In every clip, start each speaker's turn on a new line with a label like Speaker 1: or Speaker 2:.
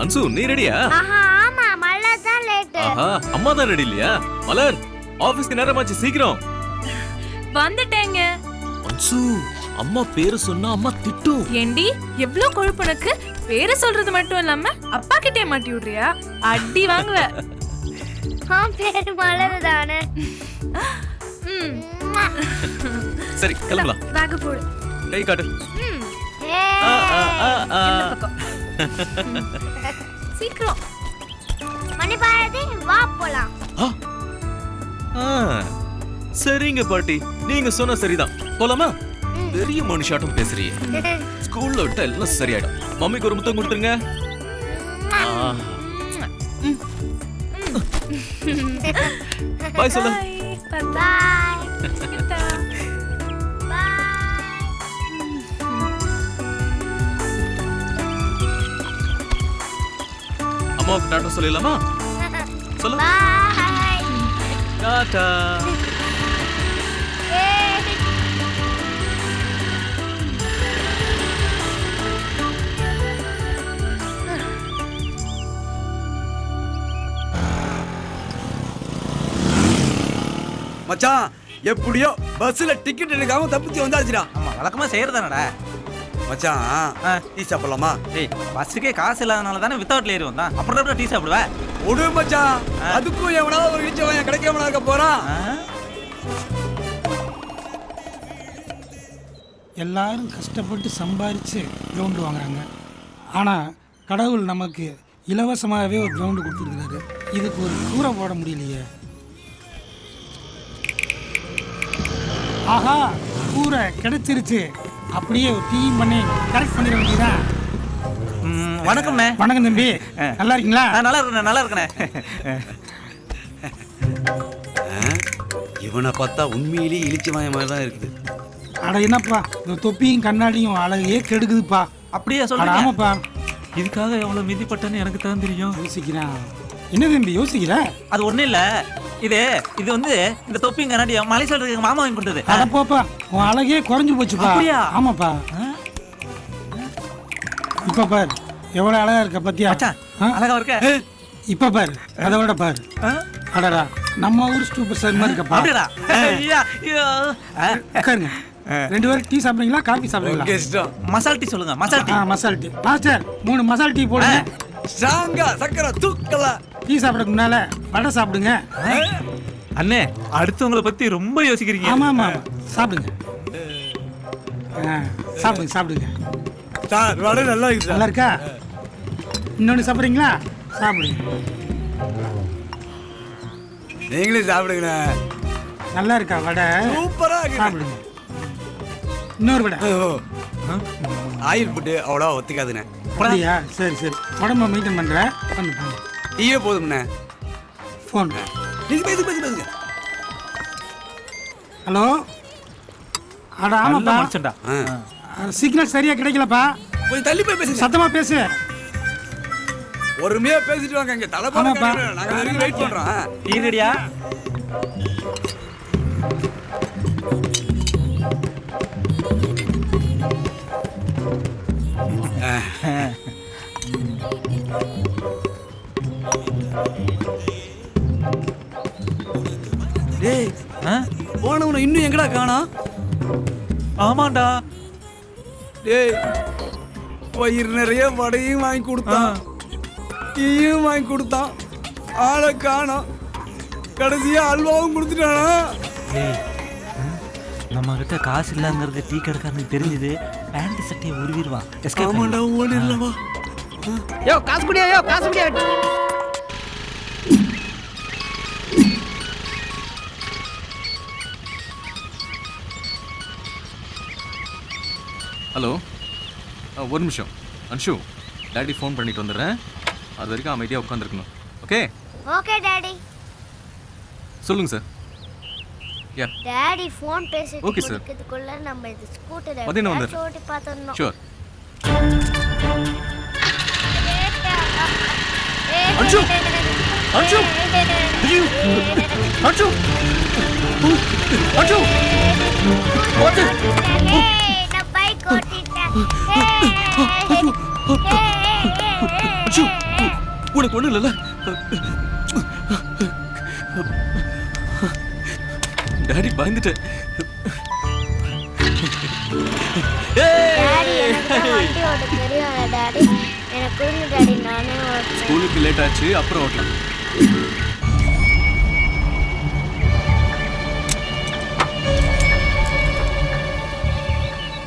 Speaker 1: அன்சு நீ ரெடியா?
Speaker 2: ஆமா மலர் தான் லேட்.
Speaker 1: அம்மா தான் ரெடி இல்லையா? மலர் ஆபீஸ்க்கு நேரமாச்சு, சீக்கிரம்
Speaker 3: வந்துட்டேங்க.
Speaker 1: அன்சு அம்மா பேரு சொன்னா அம்மா திட்டும்.
Speaker 3: ஏண்டி எவ்ளோ கொழுப்பு உனக்கு? பேரை சொல்றது மட்டும் இல்லாம அப்பா கிட்டே மாட்டி விடுறியா? அடி வாங்குவ.
Speaker 2: பேரு மலர் தானே.
Speaker 1: சரி கிளம்பலாம்.
Speaker 3: பேக் போடு.
Speaker 1: கை காட்டு.
Speaker 3: சீக்கிரம்.
Speaker 2: மணி பாரதி வா போலாம்.
Speaker 1: சரிங்க பாட்டி, நீங்க சொன்ன சரிதான். போலாமா? பெரிய மனுஷாட்டம் பேசுறீங்க. ஸ்கூல்ல விட்டு எல்லாம் சரியாயிடும். மம்மிக்கு ஒரு முத்தம் கொடுத்துருங்க. பாய் சொல்லு.
Speaker 2: பாய்.
Speaker 1: அம்மாவுக்கு டாட்டா சொல்லலாமா? சொல்லு.
Speaker 2: பாய்.
Speaker 1: டாட்டா.
Speaker 4: மச்சான் எப்படியோ பஸ்ல டிக்கெட் எடுக்காம தப்பிச்சு வந்தாச்சுடா.
Speaker 5: ஆமா வழக்கமா செய்யறதானடா
Speaker 4: மச்சான் டீ சாப்பிடலாமா?
Speaker 5: டேய் பஸ்ஸுக்கே காசு இல்லாதனால தானே வித்தவுட்ல ஏறி வந்தான். அப்புறம் எப்படி டீ சாப்பிடுவ?
Speaker 4: ஒடு மச்சான், அதுக்கும் எவனாவது ஒரு இடிச்சவன் கிடைக்காம இருக்க போறான்.
Speaker 6: எல்லாரும் கஷ்டப்பட்டு சம்பாரித்து கிரவுண்டு வாங்குறாங்க. ஆனால் கடவுள் நமக்கு இலவசமாகவே ஒரு கிரவுண்டு கொடுத்துருக்குறாரு. இதுக்கு ஒரு கூரை போட முடியலையே. ஆஹா, கூரை கிடைச்சிருச்சு. அப்படியே ஒரு டீம் பண்ணி கரெக்ட் பண்ணிட வேண்டியதான்.
Speaker 5: வணக்கம்ண்ணே.
Speaker 6: வணக்கம் தம்பி, நல்லா இருக்கீங்களா?
Speaker 5: நல்லா இருக்கண்ணே, நல்லா இருக்கண்ணே.
Speaker 4: இவனை பார்த்தா உண்மையிலேயே இழிச்சவாய மாதிரி தான் இருக்குது.
Speaker 6: அட என்னப்பா, இந்த தொப்பியும் கண்ணாடியும் அழகையே கெடுக்குதுப்பா.
Speaker 5: அப்படியே சொல்றீங்க?
Speaker 6: ஆமாப்பா.
Speaker 5: இதுக்காக எவ்வளவு மிதிப்பட்டன்னு எனக்கு தான் தெரியும்.
Speaker 6: யோசிக்கிறேன். என்ன தம்பி யோசிக்கிற?
Speaker 5: அது ஒண்ணும் இல்ல. இது வந்து இந்த தொப்பியும் கண்ணாடியும் மலை சொல்றதுக்கு மாமா வாங்கி கொடுத்தது.
Speaker 6: அட போப்பா, உன் அழகே குறைஞ்சு போச்சுப்பா.
Speaker 5: அப்படியா?
Speaker 6: ஆமாப்பா. இப்ப பாரு எவ்வளவு அழகா இருக்க பத்தியா?
Speaker 5: அழகா இருக்க.
Speaker 6: இப்ப பாரு அதை விட பாரு. அடடா, நம்ம ஊர் சூப்பர் ஸ்டார் மாதிரி இருக்கப்பா.
Speaker 5: அப்படிடா.
Speaker 6: உட்காருங்க. ரெண்டு பேரும் டீ சாப்பிடுறீங்களா காபி சாப்பிடுறீங்களா?
Speaker 5: மசால் டீ சொல்லுங்க. மசால் டீ.
Speaker 6: மசால் டீ. மாஸ்டர் 3 மசால் டீ போடுங்க.
Speaker 4: ஸ்ட்ராங்கா சக்கரை தூக்கல.
Speaker 6: டீ சாப்பிடறதுக்கு முன்னால வடை சாப்பிடுங்க.
Speaker 5: அண்ணே, அடுத்தவங்களை பத்தி ரொம்ப யோசிக்கிறீங்க.
Speaker 6: ஆமா ஆமா, சாப்பிடுங்க. சாப்பிடுங்க சாப்பிடுங்க.
Speaker 4: சார் வடை நல்லா இருக்கு.
Speaker 6: நல்லா இருக்கா? இன்னொன்னு சாப்பிடுறீங்களா? சாப்பிடுங்க.
Speaker 4: நீங்களே சாப்பிடுங்க.
Speaker 6: நல்லா இருக்கா வடை?
Speaker 4: சூப்பரா இருக்கு.
Speaker 6: சாப்பிடுங்க. இன்னொரு வடை.
Speaker 4: ஆயில் போட்டு அவ்வளோ ஒத்துக்காதுண்ணே.
Speaker 6: அப்படியா? சரி சரி, உடம்ப மெயின்டைன் பண்ணுறேன். பண்ணு பண்ணு.
Speaker 4: டீயே போதும்ண்ணே.
Speaker 6: ஃபோன்.
Speaker 4: பேசுங்க.
Speaker 6: ஹலோ. அட ஆமாப்பா,
Speaker 5: மனுஷன்டா.
Speaker 6: சிக்னல் சரியா கிடைக்கலப்பா.
Speaker 4: கொஞ்சம் தள்ளி போய் பேசுங்க.
Speaker 6: சத்தமா பேசு.
Speaker 4: பொறுமையா பேசிட்டு வாங்க. இங்க தலை
Speaker 6: ஆமாப்பா.
Speaker 4: நாங்க வரைக்கும் வெயிட் பண்றோம்.
Speaker 5: டீ ரெடியா?
Speaker 4: டேய் போனவனை இன்னும் எங்கடா காணோம்?
Speaker 5: ஆமாண்டா.
Speaker 4: டேய் பயிர் நிறைய வடையும் வாங்கி கொடுத்தான், டீயும் வாங்கி கொடுத்தான். ஆளை காணோம். கடைசியா அல்வாவும் கொடுத்துட்டானா?
Speaker 5: நம்ம கிட்ட காசு இல்லங்கிறது டீ கடைக்காரனுக்கு தெரிஞ்சது. பேண்ட் சட்டையை உருவிடுவான்.
Speaker 4: ஆமாண்டா, ஓடிடலாமா?
Speaker 7: யோ காசு குடியா, யோ காசு குடியா.
Speaker 1: ஹலோ, ஒரு நிமிஷம் அன்ஷு, டாடி ஃபோன் பண்ணிட்டு வந்துடுறேன். அது வரைக்கும் அமைதியாக உட்காந்துருக்கணும். ஓகே?
Speaker 2: Okay daddy.
Speaker 1: சொல்லுங்க சார். யா
Speaker 2: டாடி ஃபோன் பேசிட்டு
Speaker 1: ஓகே சார்.
Speaker 2: இருக்கிறதுக்குள்ள நம்ம இந்த ஸ்கூட்டரை
Speaker 1: மதியம் வந்துடுறேன்.
Speaker 2: ஓட்டி பார்த்தோம்.
Speaker 1: ஷூர். அன்ஷு அன்ஷு ஐயோ அன்ஷு அன்ஷு
Speaker 2: நான் பைக் ஓட்டிட்டேன்.
Speaker 1: அன்ஷு உனக்கு ஒண்ணு இல்லைல்ல? டாடி பயந்துட்டேன்.
Speaker 2: டாடி எனக்கு தான் வண்டி ஓட்ட தெரியும் டாடி. எனக்கு கொடுங்க டாடி, நானே ஓட்டுறேன்.
Speaker 1: ஸ்கூலுக்கு லேட் ஆச்சு, அப்புறம் ஓட்டலாம்.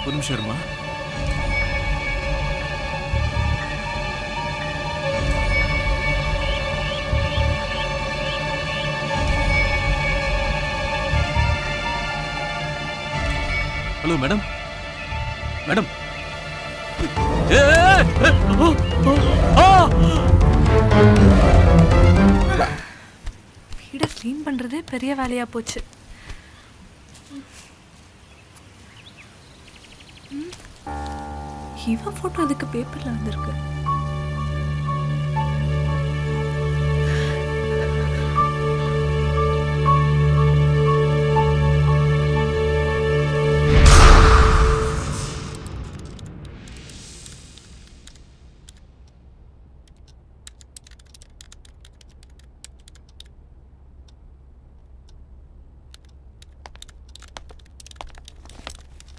Speaker 1: ஒரு நிமிஷம் இருமா. Hello madam, madam.
Speaker 3: வீடை க்ளீன் பண்றதே பெரிய வேலையா போச்சு. இவ போட்டோ அதுக்கு பேப்பர்ல வந்திருக்கு.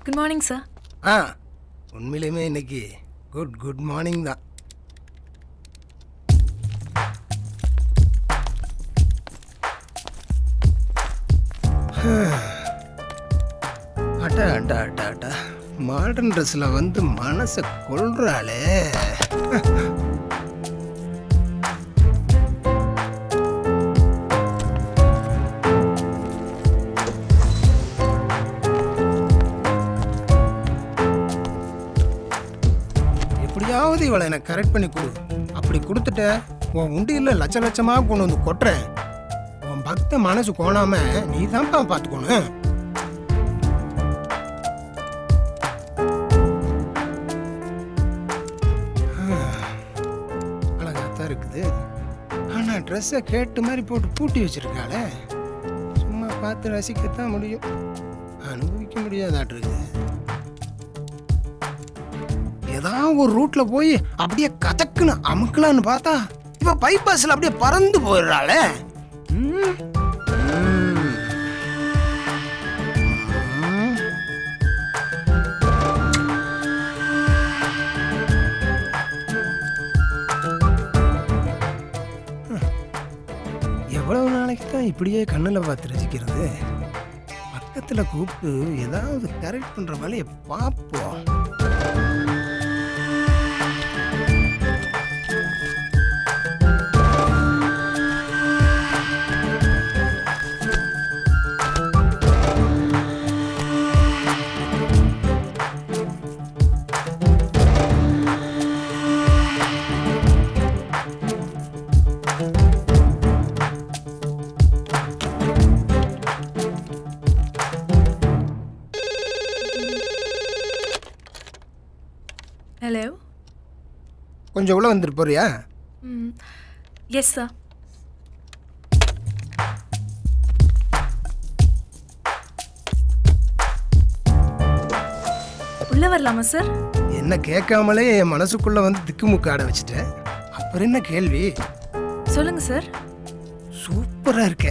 Speaker 3: Good morning sir.
Speaker 8: உண்மையிலுமே இன்னைக்கு குட் மார்னிங் தான். அட்டா அட்டா அட்டா அட்டா மாடர்ன் ட்ரெஸ்ஸில் வந்து மனசை கொள்றாளே. எப்படியாவது இவளை எனக்கு கரெக்ட் பண்ணி கொடு. அப்படி கொடுத்துட்ட உன் உண்டியில் லட்ச லட்சமாக கொண்டு வந்து கொட்டுறேன். உன் பக்த மனசு கோணாம நீ தான்ப்பா பார்த்துக்கணும். அழகாத்தான் இருக்குது. ஆனால் ட்ரெஸ்ஸை கேட்டு மாதிரி போட்டு பூட்டி வச்சிருக்காளே. சும்மா பார்த்து ரசிக்கத்தான் முடியும், அனுபவிக்க முடியாதாட்டு. ஏதாவது ஒரு ரூட்ல போய் அப்படியே கதக்குன்னு அமுக்கலான்னு பார்த்தா இப்ப பைபாஸ்ல அப்படியே பறந்து போயிடுறாளே. எவ்வளவு நாளைக்கு தான் இப்படியே கண்ணுல பார்த்து ரசிக்கிறது? பக்கத்துல கூப்பிட்டு ஏதாவது கரெக்ட் பண்ற வழியை பார்ப்போம்.
Speaker 3: ஹலோ.
Speaker 8: கொஞ்சம் உள்ள வந்துட்டு போறியா?
Speaker 3: Yes sir. உள்ள வரலாமா சார்?
Speaker 8: என்ன கேட்காமலே என் மனசுக்குள்ள வந்து திக்குமுக்கு ஆட வச்சுட்டேன். அப்புறம் என்ன கேள்வி?
Speaker 3: சொல்லுங்க சார்.
Speaker 8: சூப்பரா இருக்க.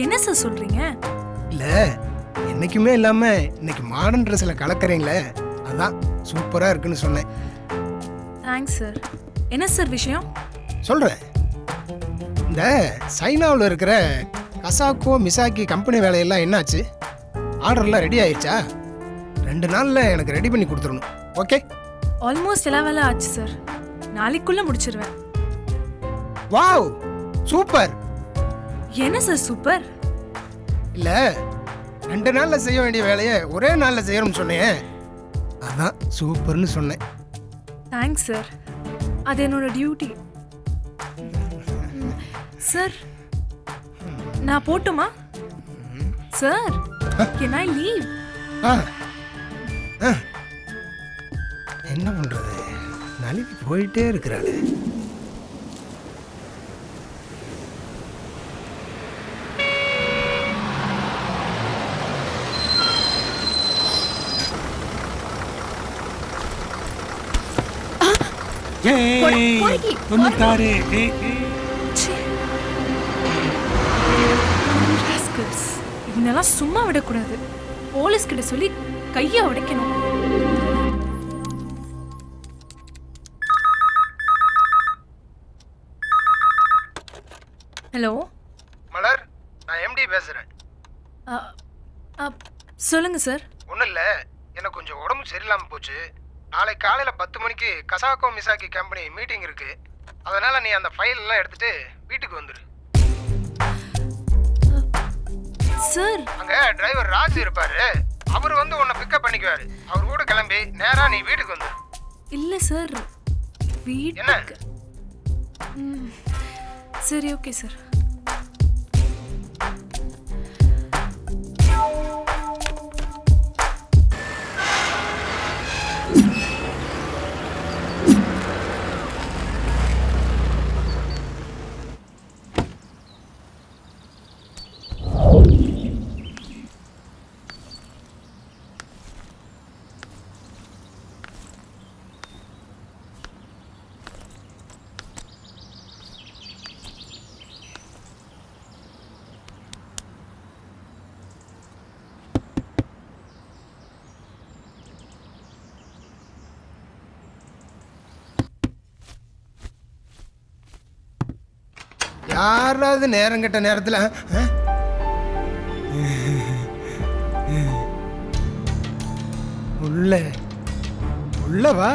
Speaker 3: என்ன சார் சொல்றீங்க?
Speaker 8: இல்ல, என்னைக்குமே இல்லாம இன்னைக்கு மாடர்ன் ட்ரெஸ்ல கலக்கறீங்களே, அதான் சூப்பரா இருக்குன்னு சொன்னேன்.
Speaker 3: Thanks sir. என்ன சார் விஷயம்?
Speaker 8: சொல்றேன். இந்த சைனாவில் இருக்கிற கசாக்கோ மிசாக்கி கம்பெனி வேலையெல்லாம் என்னாச்சு? ஆர்டர்லாம் ரெடி ஆயிடுச்சா? 2 நாள்ல எனக்கு ரெடி பண்ணி கொடுத்துடணும். ஓகே?
Speaker 3: ஆல்மோஸ்ட் எல்லா வேலை ஆச்சு சார். நாளைக்குள்ள முடிச்சிருவேன்.
Speaker 8: Wow, super.
Speaker 3: என்ன சார் சூப்பர்?
Speaker 8: இல்ல, 2 நாள்ல செய்ய வேண்டிய வேலையை ஒரே நாள்ல செய்யணும்னு சொன்னேன், அதான் சூப்பர்னு சொன்னேன்.
Speaker 3: Thanks sir. அது என்னோட டியூட்டி. சார், நான் போட்டுமா சார்? Can I leave?
Speaker 8: என்ன பண்றது, நலிவி போயிட்டே இருக்கிறாளே.
Speaker 3: பொறுக்கி.
Speaker 6: 96.
Speaker 3: Rascals. இவனெல்லாம் சும்மா விடக்கூடாது. போலீஸ் கிட்ட சொல்லி கையை உடைக்கணும். ஹலோ
Speaker 8: மலர், நான் எம்டி பேசுகிறேன்.
Speaker 3: சொல்லுங்க சார்.
Speaker 8: ஒன்றும் இல்லை, எனக்கு கொஞ்சம் உடம்பு சரியில்லாமல் போச்சு. நாளைக்கு காலையில் 10 மணிக்கு கசாகோ மிசாக்கி கம்பெனி மீட்டிங் இருக்குது. அதனால் நீ அந்த ஃபைல் எல்லாம் எடுத்துகிட்டு வீட்டுக்கு வந்துடு.
Speaker 3: சார்
Speaker 8: அங்கே டிரைவர் ராஜ் இருப்பார், அவர் வந்து உன்னை பிக்கப் பண்ணிக்குவார். அவர் கூட கிளம்பி நேராக நீ வீட்டுக்கு வந்துடு.
Speaker 3: இல்லை சார், வீட்டுக்கு. சரி, ஓகே சார்.
Speaker 8: யாராவது நேரம் கெட்ட நேரத்தில் உள்ள வா,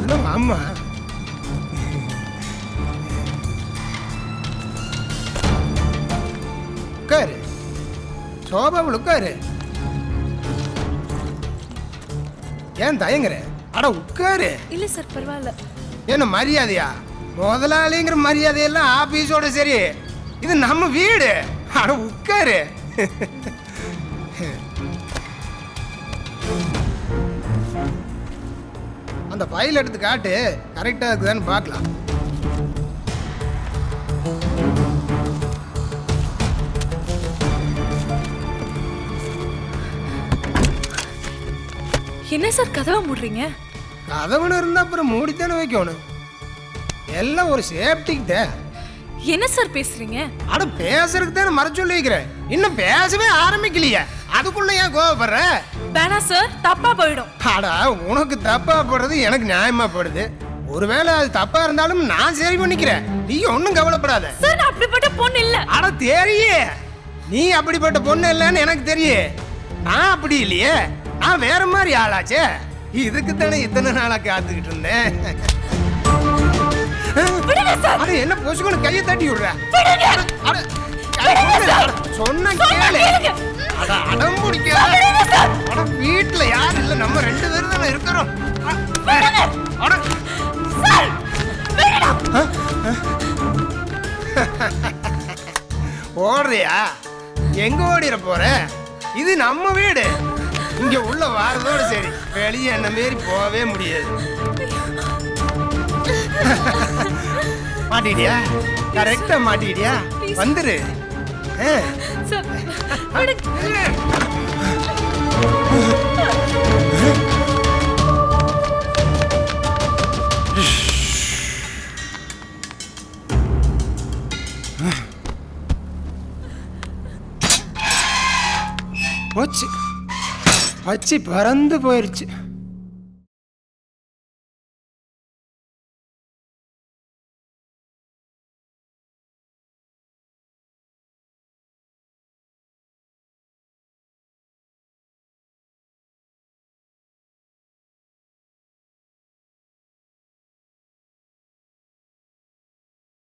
Speaker 8: உள்ள வாம்மா. உட்காரு, சோபாவில் உட்காரு. ஏன் தயங்குற? அட உட்காரு.
Speaker 3: இல்லை சார், பரவாயில்ல.
Speaker 8: என்ன மரியாதையா? முதலாளிங்கிற மரியாதையெல்லாம் ஆபீஸோட சரி, இது நம்ம வீடு. அட உட்காரு. அந்த ஃபைல் எடுத்து காட்டு, கரெக்டாக இருக்குதான்னு பார்க்கலாம்.
Speaker 3: என்ன சார் கதவை மூடுறீங்க?
Speaker 8: கதவுன்னு இருந்தால் அப்புறம் மூடித்தானே வைக்கணும். எல்லாம் ஒரு சேஃப்டிக்கு தான்.
Speaker 3: என்ன சார் பேசுறீங்க?
Speaker 8: அட பேசுறதுக்கு தானே மறைச்சு சொல்லி வைக்கிறேன். இன்னும் பேசவே ஆரம்பிக்கலையே, அதுக்குள்ள ஏன் கோவப்படுற?
Speaker 3: வேணாம் சார், தப்பா போயிடும்.
Speaker 8: அடா, உனக்கு தப்பா போடுறது எனக்கு நியாயமா போடுது. ஒருவேளை அது தப்பா இருந்தாலும் நான் சரி பண்ணிக்கிறேன், நீ ஒன்னும் கவலைப்படாத.
Speaker 3: சார், நான் அப்படிப்பட்ட பொண்ணு இல்ல.
Speaker 8: அட தெரியே, நீ அப்படிப்பட்ட பொண்ணு இல்லைன்னு எனக்கு தெரியும். நான் அப்படி இல்லையே, நான் வேற மாதிரி ஆளாச்சே. இதுக்கு தானே இத்தனை நாளா காத்துக்கிட்டு இருந்தேன். அட என்ன பொசுக்குன்னு கையை தட்டி விடுற? சொன்ன கேளு. அட அடம் பிடிக்காத. அட வீட்டுல யாரும் இல்ல, நம்ம 2 பேரும் தானே இருக்கிறோம். ஓடுறியா? எங்க ஓடிற போற? இது நம்ம வீடு. இங்க உள்ள வாரதோட சரி, வெளியே என்ன மாரி போகவே முடியாது. மாட்டிட்டியா? கரெக்டா மாட்டிட்டியா? வந்துரு.
Speaker 3: சார், விடுங்க.
Speaker 8: போச்சு, பச்சி பறந்து போயிருச்சு.